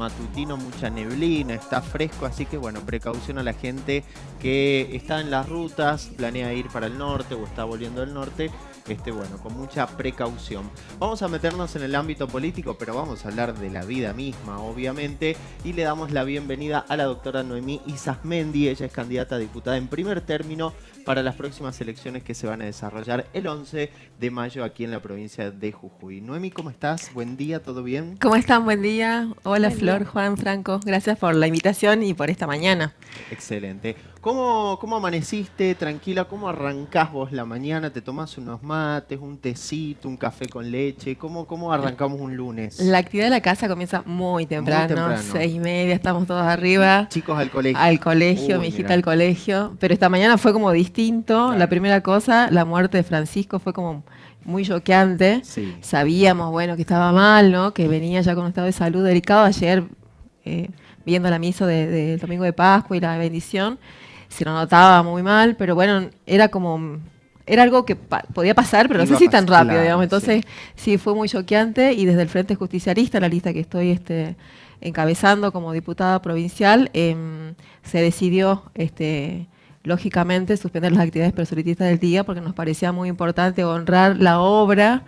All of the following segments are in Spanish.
matutino, mucha neblina, está fresco, así que bueno, precaución a la gente que está en las rutas, planea ir para el norte o está volviendo del norte, bueno, con mucha precaución. Vamos a meternos en el ámbito político, pero vamos a hablar de la vida misma, obviamente, y le damos la bienvenida a la doctora Noemí Isasmendi. Ella es candidata a diputada en primer término para las próximas elecciones que se van a desarrollar el 11 de mayo aquí en la provincia de Jujuy. Noemí, ¿cómo estás? Buen día, ¿todo bien? ¿Cómo están? Buen día. Hola, Buen Flor, día. Juan, Franco. Gracias por la invitación y por esta mañana. Excelente. ¿Cómo amaneciste? Tranquila, ¿cómo arrancás vos la mañana? ¿Te tomás unos mates, un tecito, un café con leche? ¿Cómo arrancamos un lunes? La actividad de la casa comienza muy temprano, 6:30, estamos todos arriba. Chicos al colegio. Al colegio, mi hijita mira. al colegio. Pero esta mañana fue como distinto. Claro. La primera cosa, la muerte de Francisco fue como muy choqueante. Sí. Sabíamos, bueno, que estaba mal, ¿no? Que venía ya con un estado de salud delicado. Ayer, viendo la misa del domingo de Pascua y la bendición, se lo notaba muy mal, pero bueno, era algo que podía pasar, pero no sé si tan rápido, claro, digamos. Entonces, sí, fue muy choqueante, y desde el Frente Justicialista, la lista que estoy encabezando como diputada provincial, se decidió, lógicamente, suspender las actividades proselitistas del día, porque nos parecía muy importante honrar la obra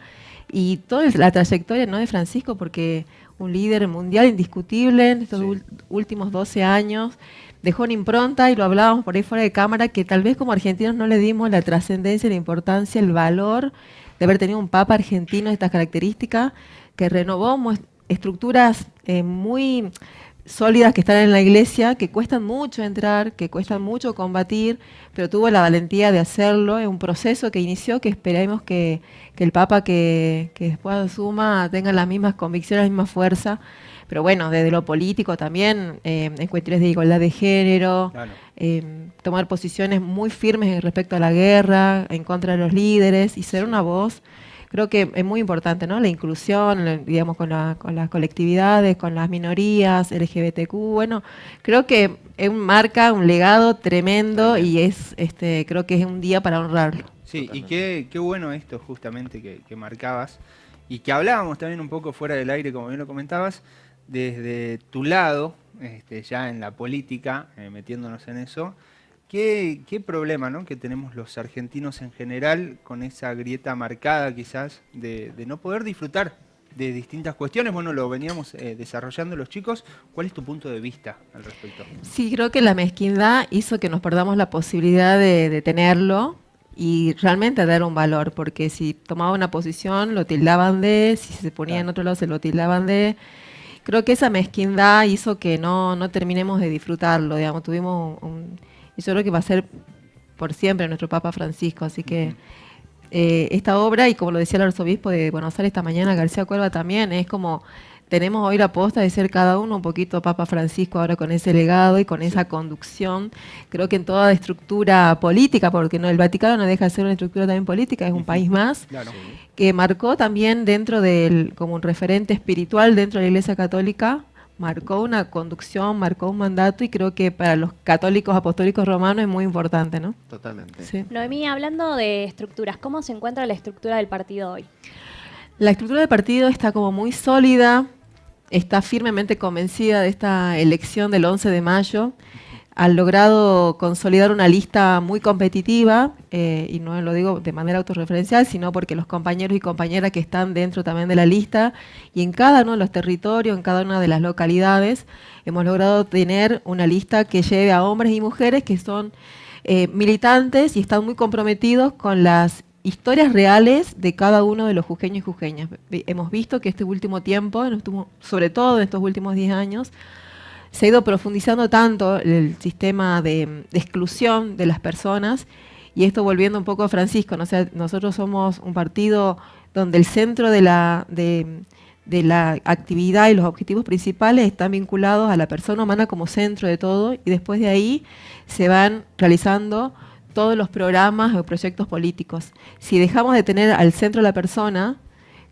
y toda la trayectoria, ¿no?, de Francisco, porque un líder mundial indiscutible en estos últimos 12 años, dejó una impronta, y lo hablábamos por ahí fuera de cámara, que tal vez como argentinos no le dimos la trascendencia, la importancia, el valor de haber tenido un papa argentino de estas características, que renovó estructuras muy sólidas que están en la iglesia, que cuestan mucho entrar, que cuestan mucho combatir, pero tuvo la valentía de hacerlo. Es un proceso que inició, que esperemos que el Papa que después asuma tenga las mismas convicciones, la misma fuerza. Pero bueno, desde lo político también, en cuestiones de igualdad de género, Claro. tomar posiciones muy firmes respecto a la guerra, en contra de los líderes, y ser una voz. Creo que es muy importante, ¿no? La inclusión, digamos, con las colectividades, con las minorías, LGBTQ. Bueno, creo que marca un legado tremendo, y creo que es un día para honrarlo. Sí, Totalmente. y qué bueno esto justamente que marcabas, y que hablábamos también un poco fuera del aire, como bien lo comentabas, desde tu lado, ya en la política, metiéndonos en eso. ¿Qué problema, ¿no?, que tenemos los argentinos en general con esa grieta marcada quizás de no poder disfrutar de distintas cuestiones? Bueno, lo veníamos desarrollando los chicos. ¿Cuál es tu punto de vista al respecto? Sí, creo que la mezquindad hizo que nos perdamos la posibilidad de tenerlo y realmente dar un valor, porque si tomaba una posición lo tildaban si se ponía en otro lado se lo tildaban de. Creo que esa mezquindad hizo que no terminemos de disfrutarlo, digamos. Tuvimos y yo creo que va a ser por siempre nuestro Papa Francisco, así que esta obra, y como lo decía el arzobispo de Buenos Aires esta mañana, García Cuerva, también es como tenemos hoy la posta de ser cada uno un poquito Papa Francisco, ahora con ese legado y con esa conducción. Creo que en toda estructura política, porque no, el Vaticano no deja de ser una estructura también política, es un país más, Claro. que marcó también dentro como un referente espiritual dentro de la Iglesia Católica, marcó una conducción, marcó un mandato, y creo que para los católicos apostólicos romanos es muy importante, ¿no? Totalmente. Sí. Noemí, hablando de estructuras, ¿cómo se encuentra la estructura del partido hoy? La estructura del partido está como muy sólida, está firmemente convencida de esta elección del 11 de mayo. Han logrado consolidar una lista muy competitiva, y no lo digo de manera autorreferencial, sino porque los compañeros y compañeras que están dentro también de la lista, y en cada uno de los territorios, en cada una de las localidades, hemos logrado tener una lista que lleve a hombres y mujeres que son militantes y están muy comprometidos con las historias reales de cada uno de los jujeños y jujeñas. Hemos visto que este último tiempo, sobre todo en estos últimos 10 años, se ha ido profundizando tanto el sistema de exclusión de las personas, y esto volviendo un poco a Francisco, ¿no? O sea, nosotros somos un partido donde el centro de la actividad y los objetivos principales están vinculados a la persona humana como centro de todo, y después de ahí se van realizando todos los programas o proyectos políticos. Si dejamos de tener al centro de la persona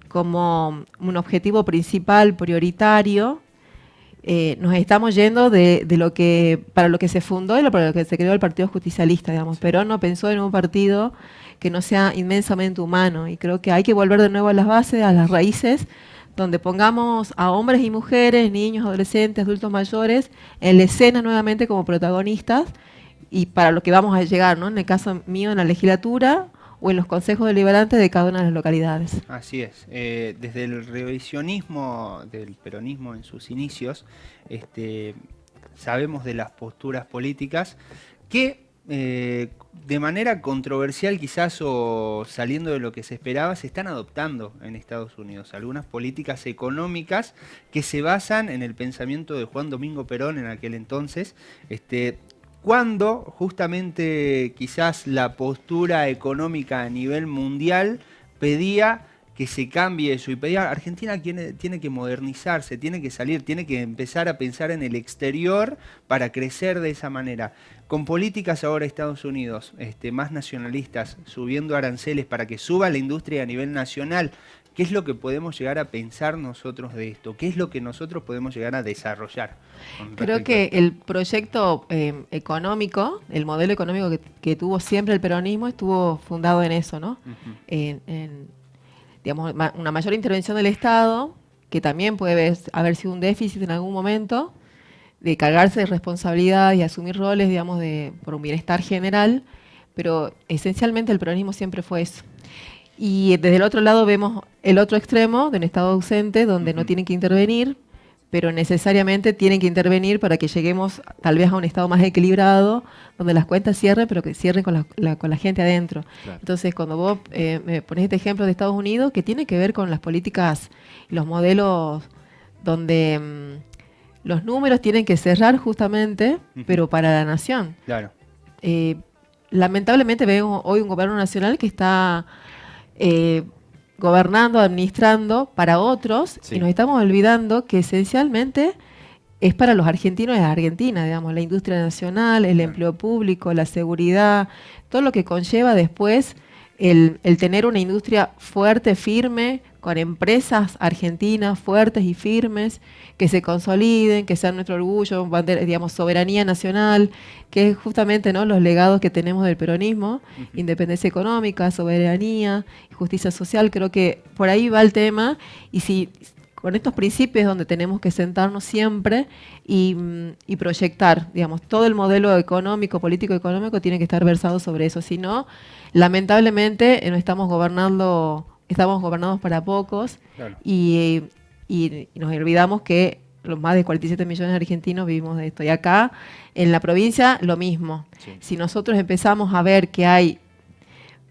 como un objetivo principal, prioritario, nos estamos yendo para lo que se fundó y para lo que se creó el Partido Justicialista, digamos. Perón no pensó en un partido que no sea inmensamente humano, y creo que hay que volver de nuevo a las bases, a las raíces, donde pongamos a hombres y mujeres, niños, adolescentes, adultos mayores, en la escena nuevamente como protagonistas y para lo que vamos a llegar, ¿no? En el caso mío, en la legislatura o en los consejos deliberantes de cada una de las localidades. Así es. Desde el revisionismo del peronismo en sus inicios, sabemos de las posturas políticas que de manera controversial quizás o saliendo de lo que se esperaba, se están adoptando en Estados Unidos algunas políticas económicas que se basan en el pensamiento de Juan Domingo Perón en aquel entonces, cuando justamente quizás la postura económica a nivel mundial pedía que se cambie eso y pedía, Argentina tiene que modernizarse, tiene que salir, tiene que empezar a pensar en el exterior para crecer de esa manera. Con políticas ahora Estados Unidos más nacionalistas, subiendo aranceles para que suba la industria a nivel nacional, ¿qué es lo que podemos llegar a pensar nosotros de esto? ¿Qué es lo que nosotros podemos llegar a desarrollar? Creo que el proyecto económico, el modelo económico que tuvo siempre el peronismo estuvo fundado en eso, ¿no? Digamos, una mayor intervención del Estado, que también puede haber sido un déficit en algún momento, de cargarse de responsabilidad y asumir roles, digamos, por un bienestar general, pero esencialmente el peronismo siempre fue eso. Y desde el otro lado vemos el otro extremo de un Estado ausente, donde no tienen que intervenir, pero necesariamente tienen que intervenir para que lleguemos tal vez a un Estado más equilibrado, donde las cuentas cierren, pero que cierren con la gente adentro. Claro. Entonces, cuando vos me pones este ejemplo de Estados Unidos, que tiene que ver con las políticas, los modelos donde los números tienen que cerrar justamente, pero para la nación. Claro. Lamentablemente vemos hoy un gobierno nacional que está gobernando, administrando para otros, sí. Y nos estamos olvidando que esencialmente es para los argentinos y las argentinas, digamos, la industria nacional, el empleo público, la seguridad, todo lo que conlleva después el tener una industria fuerte, firme, con empresas argentinas fuertes y firmes, que se consoliden, que sean nuestro orgullo, digamos, soberanía nacional, que es justamente, ¿no?, los legados que tenemos del peronismo, independencia económica, soberanía, justicia social. Creo que por ahí va el tema, y si con estos principios donde tenemos que sentarnos siempre y proyectar, digamos, todo el modelo económico, político-económico tiene que estar versado sobre eso. Si no, lamentablemente no estamos gobernados para pocos, claro. y nos olvidamos que los más de 47 millones de argentinos vivimos de esto. Y acá, en la provincia, lo mismo. Sí. Si nosotros empezamos a ver que hay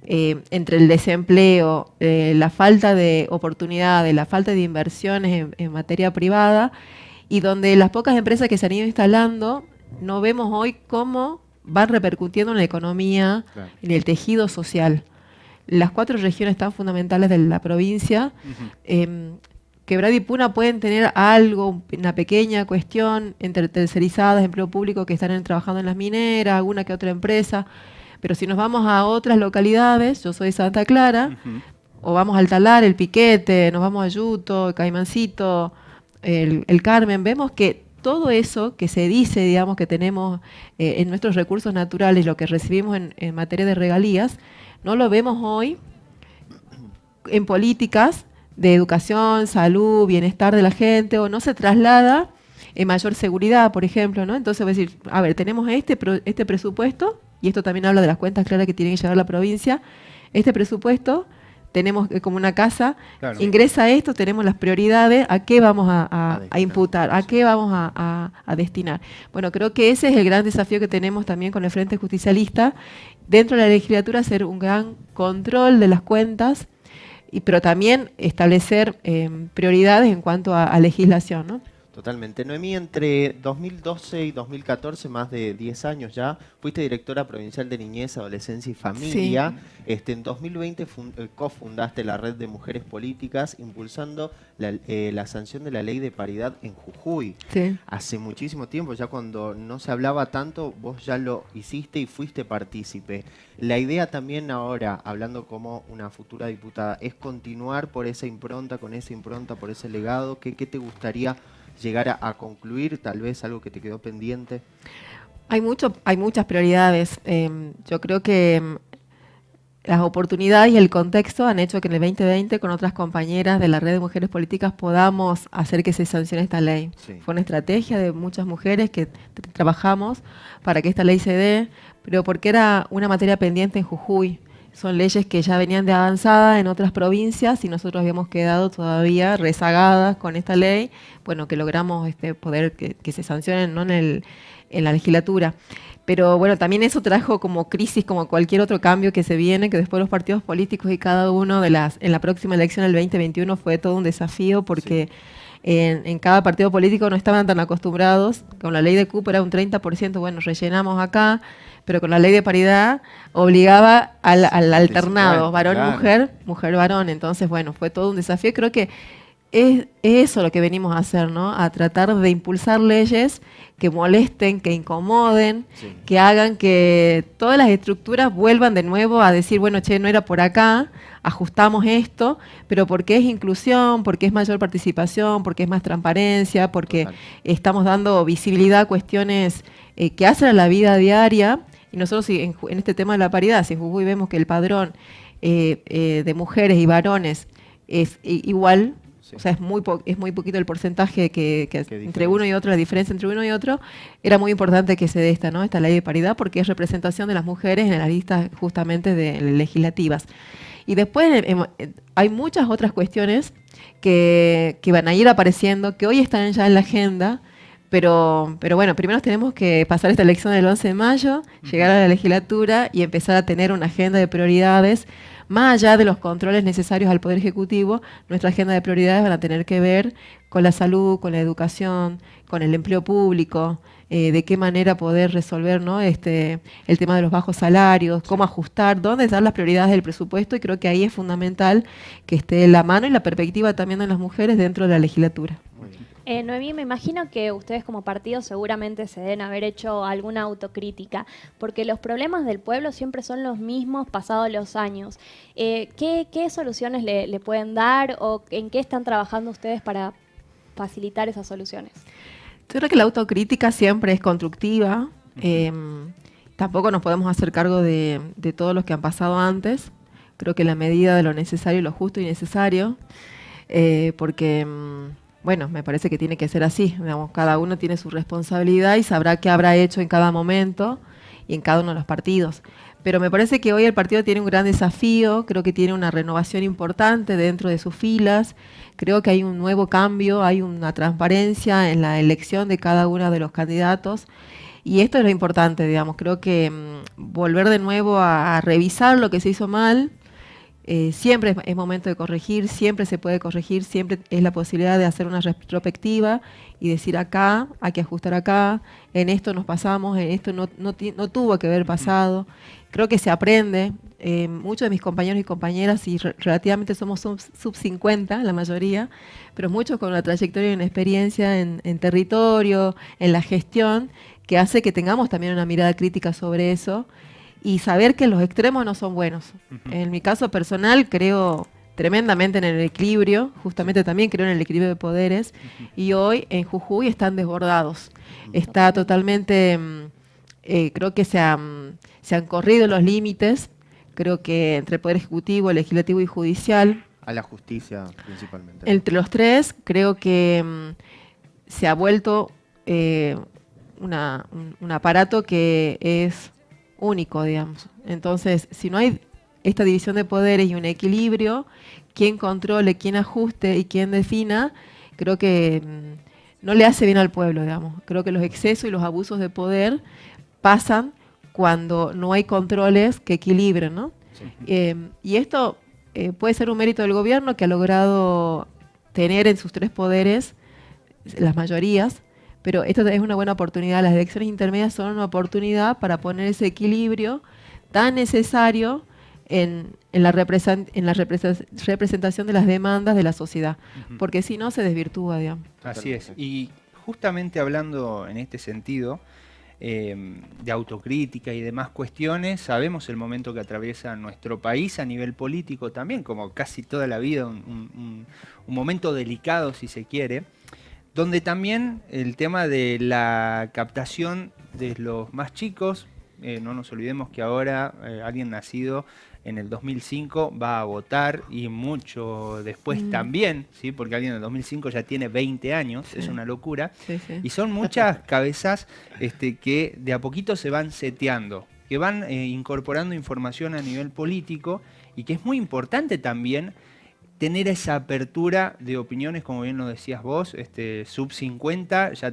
entre el desempleo, la falta de oportunidades, la falta de inversiones en materia privada, y donde las pocas empresas que se han ido instalando, no vemos hoy cómo van repercutiendo en la economía, claro, en el tejido social. Las 4 regiones tan fundamentales de la provincia, Quebrada y Puna pueden tener algo, una pequeña cuestión entre tercerizadas, empleo público que están trabajando en las mineras, alguna que otra empresa, pero si nos vamos a otras localidades, yo soy de Santa Clara, o vamos al Talar, el Piquete, nos vamos a Yuto, Caimancito, el Carmen, vemos que todo eso que se dice, digamos, que tenemos en nuestros recursos naturales, lo que recibimos en materia de regalías, no lo vemos hoy en políticas de educación, salud, bienestar de la gente, o no se traslada en mayor seguridad, por ejemplo, ¿no? Entonces voy a decir, a ver, tenemos este presupuesto, y esto también habla de las cuentas claras que tiene que llevar la provincia, este presupuesto, tenemos como una casa, claro, ingresa esto, tenemos las prioridades, ¿a qué vamos a imputar? ¿A qué vamos a destinar? Bueno, creo que ese es el gran desafío que tenemos también con el Frente Justicialista, dentro de la legislatura, hacer un gran control de las cuentas, pero también establecer prioridades en cuanto a legislación, ¿no? Totalmente. Noemí, entre 2012 y 2014, más de 10 años ya, fuiste directora provincial de Niñez, Adolescencia y Familia. Sí. En 2020 cofundaste la Red de Mujeres Políticas, impulsando la sanción de la Ley de Paridad en Jujuy. Sí. Hace muchísimo tiempo, ya cuando no se hablaba tanto, vos ya lo hiciste y fuiste partícipe. La idea también ahora, hablando como una futura diputada, es continuar por esa impronta, con esa impronta, por ese legado. ¿Qué te gustaría llegar a concluir? Tal vez algo que te quedó pendiente. Hay muchas prioridades. Yo creo que las oportunidades y el contexto han hecho que en el 2020 con otras compañeras de la Red de Mujeres Políticas podamos hacer que se sancione esta ley. Sí. Fue una estrategia de muchas mujeres que trabajamos para que esta ley se dé, pero porque era una materia pendiente en Jujuy. Son leyes que ya venían de avanzada en otras provincias y nosotros habíamos quedado todavía rezagadas con esta ley, bueno, que logramos poder que se sancionen, ¿no?, en la legislatura. Pero bueno, también eso trajo como crisis, como cualquier otro cambio que se viene, que después los partidos políticos y cada uno en la próxima elección del 2021 fue todo un desafío porque en cada partido político no estaban tan acostumbrados. Con la ley de cupo era un 30%, bueno, rellenamos acá, pero con la ley de paridad obligaba al alternado, varón-mujer, mujer-varón. Entonces, bueno, fue todo un desafío. Creo que es eso lo que venimos a hacer, ¿no? A tratar de impulsar leyes que molesten, que incomoden, que hagan que todas las estructuras vuelvan de nuevo a decir, bueno, che, no era por acá, ajustamos esto, pero porque es inclusión, porque es mayor participación, porque es más transparencia, porque estamos dando visibilidad a cuestiones que hacen a la vida diaria. Y nosotros en este tema de la paridad, si en Jujuy vemos que el padrón de mujeres y varones es igual, o sea, es muy poquito el porcentaje que entre uno y otro, la diferencia entre uno y otro. Era muy importante que se dé esta ley de paridad porque es representación de las mujeres en las listas justamente legislativas. Y después hay muchas otras cuestiones que van a ir apareciendo, que hoy están ya en la agenda, pero bueno, primero tenemos que pasar esta elección del 11 de mayo, llegar a la legislatura y empezar a tener una agenda de prioridades. Más allá de los controles necesarios al Poder Ejecutivo, nuestra agenda de prioridades van a tener que ver con la salud, con la educación, con el empleo público, de qué manera poder resolver, ¿no?, el tema de los bajos salarios, cómo ajustar, dónde están las prioridades del presupuesto, y creo que ahí es fundamental que esté la mano y la perspectiva también de las mujeres dentro de la legislatura. Noemí, me imagino que ustedes como partido seguramente se deben haber hecho alguna autocrítica, porque los problemas del pueblo siempre son los mismos pasados los años. ¿Qué soluciones le pueden dar o en qué están trabajando ustedes para facilitar esas soluciones? Yo creo que la autocrítica siempre es constructiva. Tampoco nos podemos hacer cargo de todos los que han pasado antes. Creo que la medida de lo necesario, lo justo y necesario, porque... bueno, me parece que tiene que ser así, digamos, cada uno tiene su responsabilidad y sabrá qué habrá hecho en cada momento y en cada uno de los partidos. Pero me parece que hoy el partido tiene un gran desafío, creo que tiene una renovación importante dentro de sus filas, creo que hay un nuevo cambio, hay una transparencia en la elección de cada uno de los candidatos. Y esto es lo importante, digamos, creo que volver de nuevo a revisar lo que se hizo mal. Siempre es momento de corregir, siempre se puede corregir, siempre es la posibilidad de hacer una retrospectiva y decir acá, hay que ajustar acá, en esto nos pasamos, en esto no tuvo que haber pasado. Creo que se aprende, muchos de mis compañeros y compañeras, y relativamente somos sub 50 la mayoría, pero muchos con una trayectoria y una experiencia en territorio, en la gestión, que hace que tengamos también una mirada crítica sobre eso. Y saber que los extremos no son buenos. En mi caso personal creo tremendamente en el equilibrio, justamente también creo en el equilibrio de poderes, y hoy en Jujuy están desbordados. Está totalmente, creo que se han corrido los límites, creo que entre el Poder Ejecutivo, Legislativo y Judicial. A la justicia principalmente. Entre los tres creo que se ha vuelto un aparato que es único, digamos. Entonces, si no hay esta división de poderes y un equilibrio, quien controle, quien ajuste y quien defina, creo que no le hace bien al pueblo, digamos. Creo que los excesos y los abusos de poder pasan cuando no hay controles que equilibren, ¿no? Sí. Y esto puede ser un mérito del gobierno, que ha logrado tener en sus tres poderes las mayorías, pero esto es una buena oportunidad. Las elecciones intermedias son una oportunidad para poner ese equilibrio tan necesario en la representación de las demandas de la sociedad, porque si no se desvirtúa, digamos. Así es. Y justamente hablando en este sentido de autocrítica y demás cuestiones, sabemos el momento que atraviesa nuestro país a nivel político también, como casi toda la vida, un momento delicado, si se quiere, donde también el tema de la captación de los más chicos no nos olvidemos que ahora alguien nacido en el 2005 va a votar y mucho después también, ¿sí? Porque alguien en el 2005 ya tiene 20 años, Sí. es una locura. Sí, sí. Y son muchas cabezas que de a poquito se van seteando, que van incorporando información a nivel político y que es muy importante también tener esa apertura de opiniones, como bien lo decías vos, sub 50, ya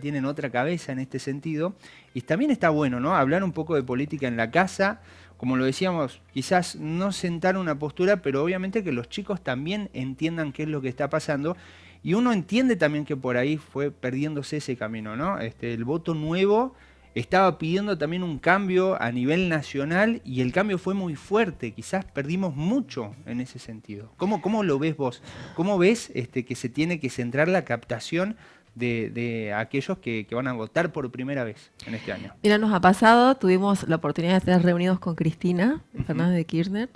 tienen otra cabeza en este sentido. Y también está bueno, ¿no? Hablar un poco de política en la casa, como lo decíamos, quizás no sentar una postura, pero obviamente que los chicos también entiendan qué es lo que está pasando. Y uno entiende también que por ahí fue perdiéndose ese camino, ¿no? El voto nuevo estaba pidiendo también un cambio a nivel nacional y el cambio fue muy fuerte. Quizás perdimos mucho en ese sentido. ¿Cómo lo ves vos? ¿Cómo ves que se tiene que centrar la captación de aquellos que van a votar por primera vez en este año? Mira, nos ha pasado, tuvimos la oportunidad de estar reunidos con Cristina Fernández de Kirchner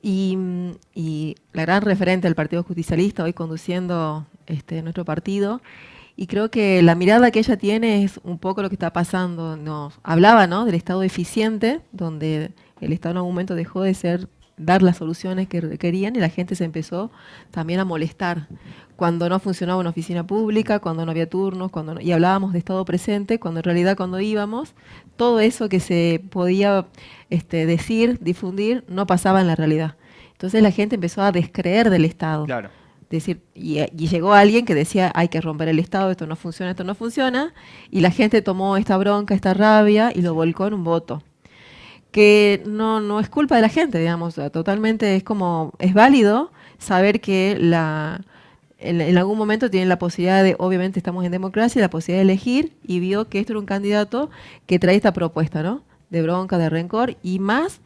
y la gran referente del Partido Justicialista, hoy conduciendo nuestro partido. Y creo que la mirada que ella tiene es un poco lo que está pasando. Nos hablaba, ¿no?, del Estado eficiente, donde el Estado en algún momento dejó de dar las soluciones que requerían y la gente se empezó también a molestar. Cuando no funcionaba una oficina pública, cuando no había turnos, y hablábamos de Estado presente, cuando en realidad cuando íbamos, todo eso que se podía decir, difundir, no pasaba en la realidad. Entonces la gente empezó a descreer del Estado. Claro. Decir, y llegó alguien que decía hay que romper el Estado, esto no funciona, y la gente tomó esta bronca, esta rabia y lo volcó en un voto. Que no es culpa de la gente, digamos, totalmente es válido saber que en algún momento tienen la posibilidad obviamente estamos en democracia, la posibilidad de elegir, y vio que esto era un candidato que trae esta propuesta, ¿no?, de bronca, de rencor, y más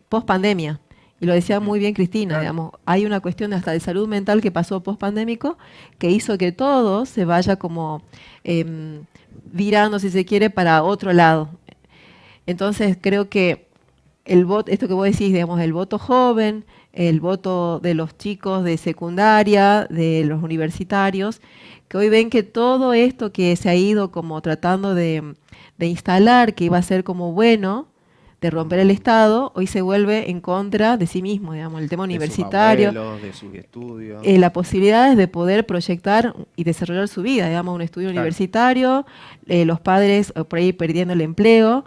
post pandemia. Y lo decía muy bien Cristina, Claro. digamos, hay una cuestión hasta de salud mental que pasó post-pandémico que hizo que todo se vaya como virando, si se quiere, para otro lado. Entonces creo que el voto, esto que vos decís, digamos, el voto joven, el voto de los chicos de secundaria, de los universitarios, que hoy ven que todo esto que se ha ido como tratando de instalar, que iba a ser como bueno, de romper el Estado, hoy se vuelve en contra de sí mismo, digamos, el tema universitario, de sus abuelos, de sus estudios. las posibilidades de poder proyectar y desarrollar su vida, digamos, un estudio Claro. universitario, los padres por ahí perdiendo el empleo,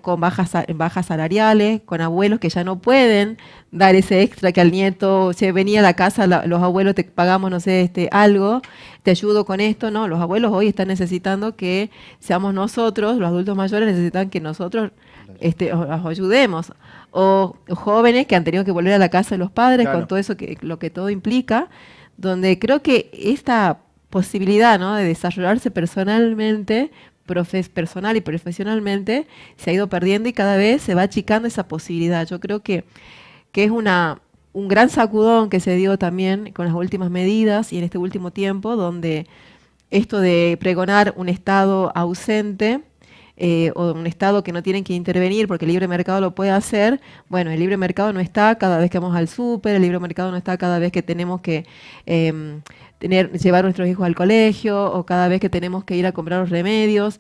con bajas salariales, con abuelos que ya no pueden dar ese extra que al nieto, si venía a la casa, los abuelos te pagamos, no sé, algo, te ayudo con esto, ¿no? Los abuelos hoy están necesitando que seamos nosotros, los adultos mayores necesitan que nosotros los ayudemos, o jóvenes que han tenido que volver a la casa de los padres, Claro. con todo eso lo que todo implica, donde creo que esta posibilidad, ¿no?, de desarrollarse personalmente, personal y profesionalmente, se ha ido perdiendo y cada vez se va achicando esa posibilidad. Yo creo que es un gran sacudón que se dio también con las últimas medidas y en este último tiempo, donde esto de pregonar un Estado ausente, o un Estado que no tienen que intervenir porque el libre mercado lo puede hacer. Bueno, el libre mercado no está cada vez que vamos al súper, el libre mercado no está cada vez que tenemos que llevar a nuestros hijos al colegio, o cada vez que tenemos que ir a comprar los remedios,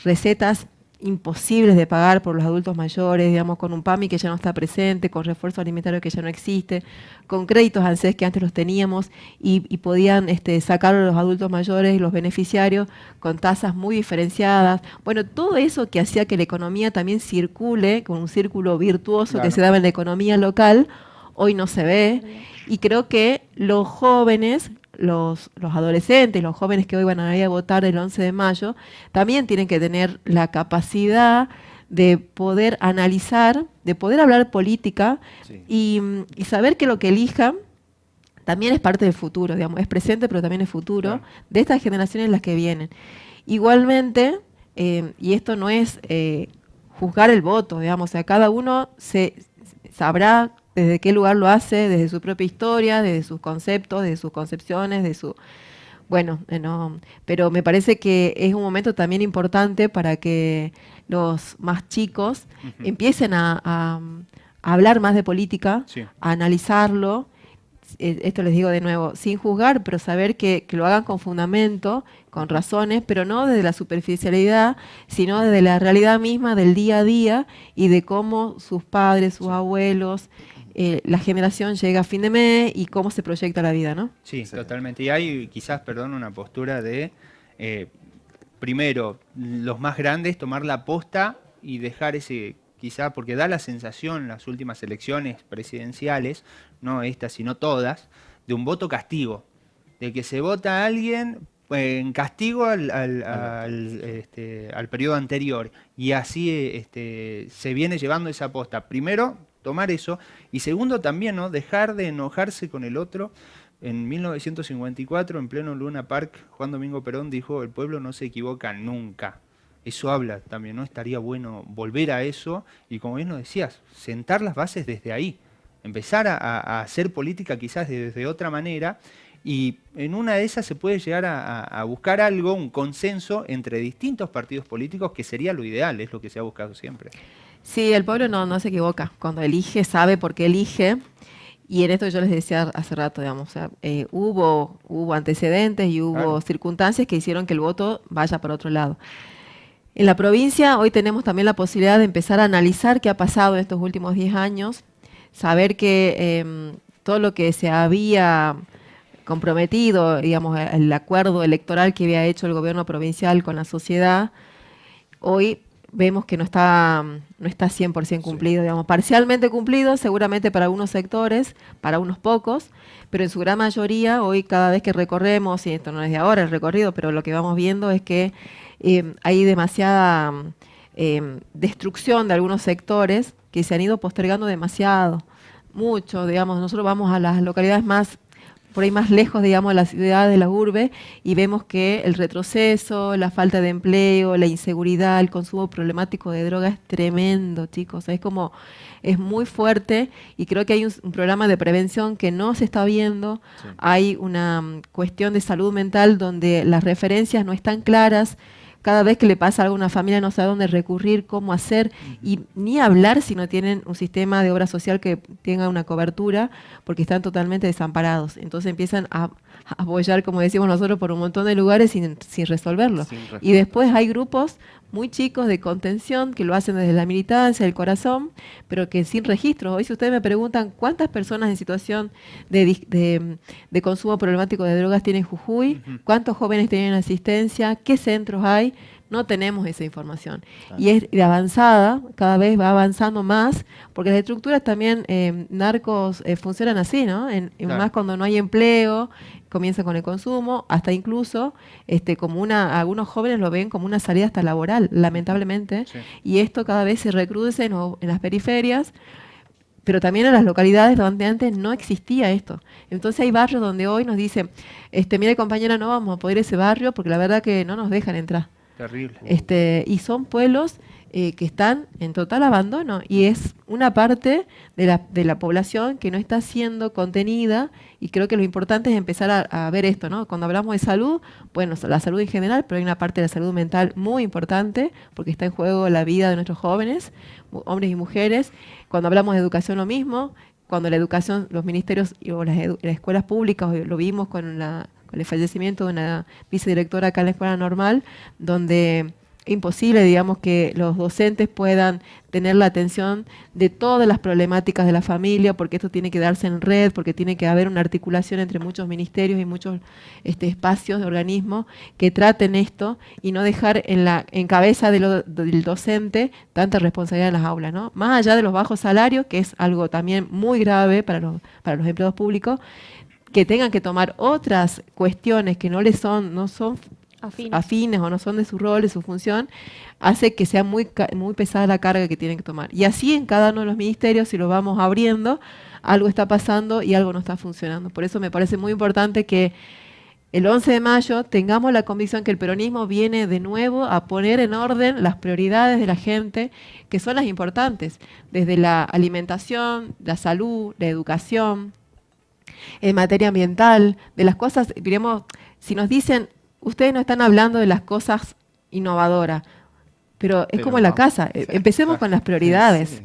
recetas imposibles de pagar por los adultos mayores, digamos, con un PAMI que ya no está presente, con refuerzo alimentario que ya no existe, con créditos ANSES que antes los teníamos y podían sacar a los adultos mayores y los beneficiarios con tasas muy diferenciadas. Bueno, todo eso que hacía que la economía también circule, con un círculo virtuoso Claro. que se daba en la economía local, hoy no se ve. Y creo que los jóvenes, los adolescentes, los jóvenes que hoy van a ir a votar el 11 de mayo, también tienen que tener la capacidad de poder analizar, de poder hablar política, Sí. y saber que lo que elijan también es parte del futuro, digamos, es presente pero también es futuro, Claro. de estas generaciones las que vienen. Igualmente, y esto no es juzgar el voto, digamos, o sea, cada uno sabrá desde qué lugar lo hace, desde su propia historia, desde sus conceptos, desde sus concepciones, bueno, pero me parece que es un momento también importante para que los más chicos empiecen a hablar más de política, Sí. a analizarlo, esto les digo de nuevo, sin juzgar, pero saber que lo hagan con fundamento, con razones, pero no desde la superficialidad, sino desde la realidad misma del día a día y de cómo sus padres, sus abuelos, la generación llega a fin de mes y cómo se proyecta la vida, ¿no? Sí, totalmente. Y hay quizás, perdón, una postura de, primero, los más grandes tomar la posta y dejar ese, quizá, porque da la sensación en las últimas elecciones presidenciales, no estas, sino todas, de un voto castigo, de que se vota a alguien en castigo al periodo anterior, y así se viene llevando esa posta. Primero, tomar eso, y segundo también, ¿no?, dejar de enojarse con el otro. En 1954, en pleno Luna Park, Juan Domingo Perón dijo: el pueblo no se equivoca nunca. Eso habla también, ¿no? Estaría bueno volver a eso y, como bien nos decías, sentar las bases desde ahí, empezar a hacer política quizás desde otra manera, y en una de esas se puede llegar a buscar algo, un consenso entre distintos partidos políticos, que sería lo ideal, es lo que se ha buscado siempre. Sí, el pueblo no se equivoca. Cuando elige, sabe por qué elige. Y en esto yo les decía hace rato, digamos, o sea, hubo antecedentes y hubo circunstancias que hicieron que el voto vaya para otro lado. En la provincia hoy tenemos también la posibilidad de empezar a analizar qué ha pasado en estos últimos 10 años, saber que todo lo que se había comprometido, digamos, el acuerdo electoral que había hecho el gobierno provincial con la sociedad, hoy vemos que no está 100% cumplido, digamos, parcialmente cumplido, seguramente para algunos sectores, para unos pocos, pero en su gran mayoría, hoy cada vez que recorremos, y esto no es de ahora el recorrido, pero lo que vamos viendo es que hay demasiada destrucción de algunos sectores que se han ido postergando demasiado, mucho, digamos. Nosotros vamos a las localidades por ahí más lejos, digamos, de las ciudades, de las urbes, y vemos que el retroceso, la falta de empleo, la inseguridad, el consumo problemático de droga es tremendo, chicos. Es muy fuerte, y creo que hay un programa de prevención que no se está viendo. Sí. Hay una cuestión de salud mental donde las referencias no están claras. Cada vez que le pasa algo a una familia no sabe a dónde recurrir, cómo hacer, y ni hablar si no tienen un sistema de obra social que tenga una cobertura, porque están totalmente desamparados. Entonces empiezan a apoyar, como decimos nosotros, por un montón de lugares sin resolverlo. Y después hay grupos muy chicos de contención que lo hacen desde la militancia, del corazón, pero que sin registro. Hoy, si ustedes me preguntan cuántas personas en situación de consumo problemático de drogas tienen Jujuy, cuántos jóvenes tienen asistencia, qué centros hay, no tenemos esa información. Claro. Y es de avanzada, cada vez va avanzando más, porque las estructuras también narcos funcionan así, ¿no? Claro. Más cuando no hay empleo, comienza con el consumo, hasta incluso como algunos jóvenes lo ven como una salida hasta laboral, lamentablemente, sí. Y esto cada vez se recrudece en las periferias, pero también en las localidades donde antes no existía esto. Entonces hay barrios donde hoy nos dicen, mire compañera, no vamos a poder ir a ese barrio porque la verdad que no nos dejan entrar. Terrible. Y son pueblos que están en total abandono, y es una parte de la población que no está siendo contenida, y creo que lo importante es empezar a ver esto, ¿no? Cuando hablamos de salud, bueno, la salud en general, pero hay una parte de la salud mental muy importante, porque está en juego la vida de nuestros jóvenes, hombres y mujeres. Cuando hablamos de educación, lo mismo. Cuando la educación, los ministerios o las escuelas públicas, lo vimos con el fallecimiento de una vicedirectora acá en la escuela normal, donde es imposible, digamos, que los docentes puedan tener la atención de todas las problemáticas de la familia, porque esto tiene que darse en red, porque tiene que haber una articulación entre muchos ministerios y muchos espacios de organismos que traten esto, y no dejar en cabeza del docente tanta responsabilidad en las aulas, ¿no? Más allá de los bajos salarios, que es algo también muy grave para los empleados públicos, que tengan que tomar otras cuestiones que no son afines o no son de su rol, de su función, hace que sea muy pesada la carga que tienen que tomar. Y así en cada uno de los ministerios, si lo vamos abriendo, algo está pasando y algo no está funcionando. Por eso me parece muy importante que el 11 de mayo tengamos la convicción que el peronismo viene de nuevo a poner en orden las prioridades de la gente, que son las importantes, desde la alimentación, la salud, la educación, en materia ambiental, de las cosas, diremos, si nos dicen, ustedes no están hablando de las cosas innovadoras, pero es como en la casa, empecemos con las prioridades.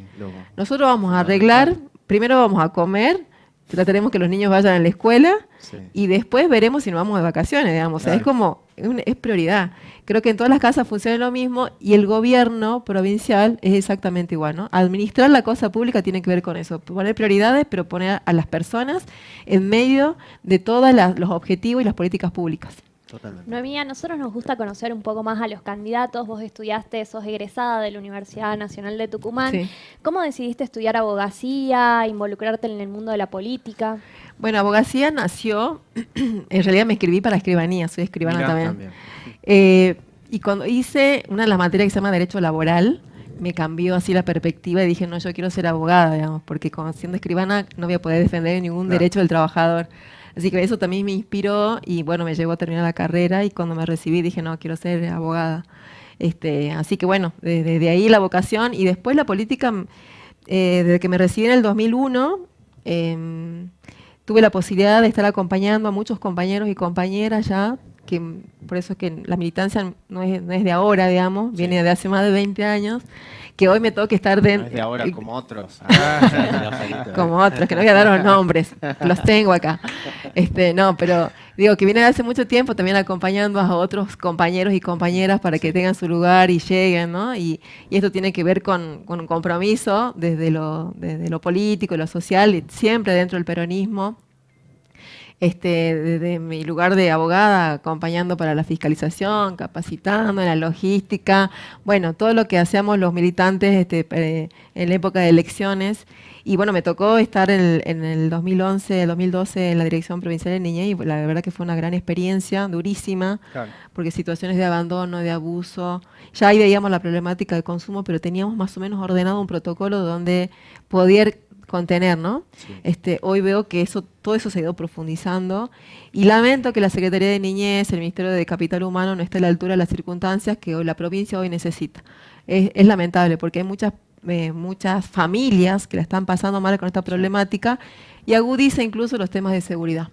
Nosotros vamos a arreglar, primero vamos a comer, trataremos que los niños vayan a la escuela Sí. y después veremos si nos vamos de vacaciones, digamos. O sea, Claro. es como, es prioridad. Creo que en todas las casas funciona lo mismo y el gobierno provincial es exactamente igual, ¿no? Administrar la cosa pública tiene que ver con eso, poner prioridades, pero poner a las personas en medio de todos los objetivos y las políticas públicas. Totalmente. Noemí, a nosotros nos gusta conocer un poco más a los candidatos. Vos estudiaste, sos egresada de la Universidad Nacional de Tucumán. Sí. ¿Cómo decidiste estudiar abogacía, involucrarte en el mundo de la política? Bueno, abogacía nació, en realidad me escribí para escribanía, soy escribana Mirá, también. Y cuando hice una de las materias que se llama Derecho Laboral, me cambió así la perspectiva y dije, no, yo quiero ser abogada, digamos, porque siendo escribana no voy a poder defender ningún Claro. derecho del trabajador. Así que eso también me inspiró y bueno, me llevó a terminar la carrera y cuando me recibí dije, no, quiero ser abogada. Así que bueno, desde ahí la vocación y después la política, desde que me recibí en el 2001, tuve la posibilidad de estar acompañando a muchos compañeros y compañeras ya, que por eso es que la militancia no es de ahora, digamos, Sí. viene de hace más de 20 años, que hoy me toca estar No es de ahora eh, como otros. como otros, que no voy a dar los nombres, los tengo acá. No, pero digo que viene de hace mucho tiempo también acompañando a otros compañeros y compañeras para que tengan su lugar y lleguen, ¿no? Y esto tiene que ver con un compromiso desde lo político y lo social, y siempre dentro del peronismo. Desde mi lugar de abogada, acompañando para la fiscalización, capacitando en la logística, bueno, todo lo que hacíamos los militantes en la época de elecciones. Y bueno, me tocó estar en el 2011, 2012 en la Dirección Provincial de Niñez y la verdad que fue una gran experiencia, durísima, Claro. porque situaciones de abandono, de abuso, ya ahí veíamos la problemática de consumo, pero teníamos más o menos ordenado un protocolo donde poder contener, ¿no? Sí. Hoy veo que todo eso se ha ido profundizando y lamento que la Secretaría de Niñez, el Ministerio de Capital Humano no esté a la altura de las circunstancias que hoy la provincia hoy necesita. Es lamentable porque hay muchas familias que la están pasando mal con esta problemática y agudiza incluso los temas de seguridad.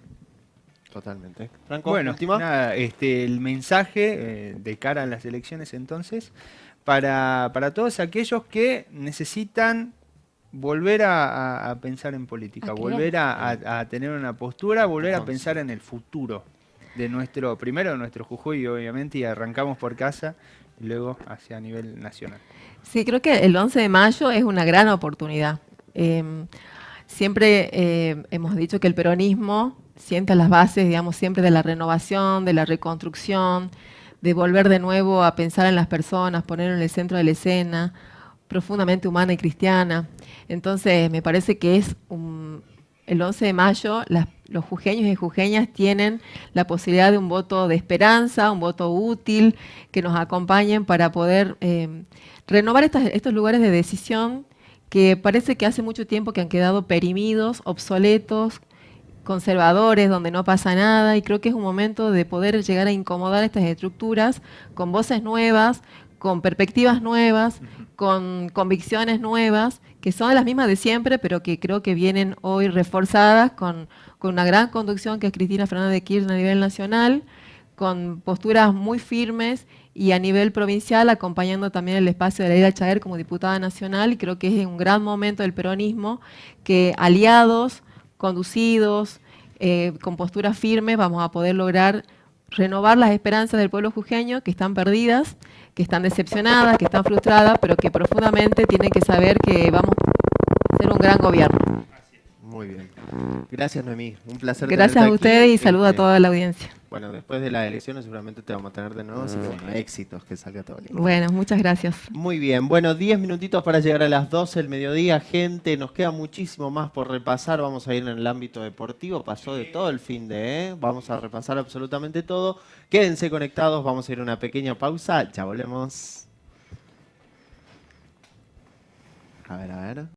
Totalmente. Franco, Bueno, última. nada, el mensaje de cara a las elecciones entonces, para todos aquellos que necesitan volver a pensar en política, A volver a tener una postura, volver a Entonces. pensar en el futuro de primero de nuestro Jujuy, obviamente, y arrancamos por casa y luego hacia nivel nacional. Sí, creo que el 11 de mayo es una gran oportunidad. Siempre hemos dicho que el peronismo sienta las bases, digamos, siempre de la renovación, de la reconstrucción, de volver de nuevo a pensar en las personas, ponerlo en el centro de la escena, profundamente humana y cristiana. Entonces, me parece que el 11 de mayo los jujeños y jujeñas tienen la posibilidad de un voto de esperanza, un voto útil, que nos acompañen para poder renovar estos lugares de decisión que parece que hace mucho tiempo que han quedado perimidos, obsoletos, conservadores, donde no pasa nada, y creo que es un momento de poder llegar a incomodar estas estructuras con voces nuevas, con perspectivas nuevas, con convicciones nuevas, que son las mismas de siempre, pero que creo que vienen hoy reforzadas con una gran conducción que es Cristina Fernández de Kirchner a nivel nacional, con posturas muy firmes y a nivel provincial acompañando también el espacio de Leila Chaer como diputada nacional, y creo que es un gran momento del peronismo que aliados, conducidos, con posturas firmes, vamos a poder lograr renovar las esperanzas del pueblo jujeño que están perdidas, que están decepcionadas, que están frustradas, pero que profundamente tienen que saber que vamos a hacer un gran gobierno. Muy bien. Gracias, Noemí. Un placer Gracias tenerte a ustedes aquí. y saludo a toda la audiencia. Bueno, después de las elecciones seguramente te vamos a tener de nuevo, así que bueno, éxitos, que salga todo bien. Bueno, muchas gracias. Muy bien, bueno, 10 minutitos para llegar a las 12 del mediodía, gente, nos queda muchísimo más por repasar, vamos a ir en el ámbito deportivo, pasó de todo el fin de, vamos a repasar absolutamente todo, quédense conectados, vamos a ir a una pequeña pausa, ya volvemos. A ver.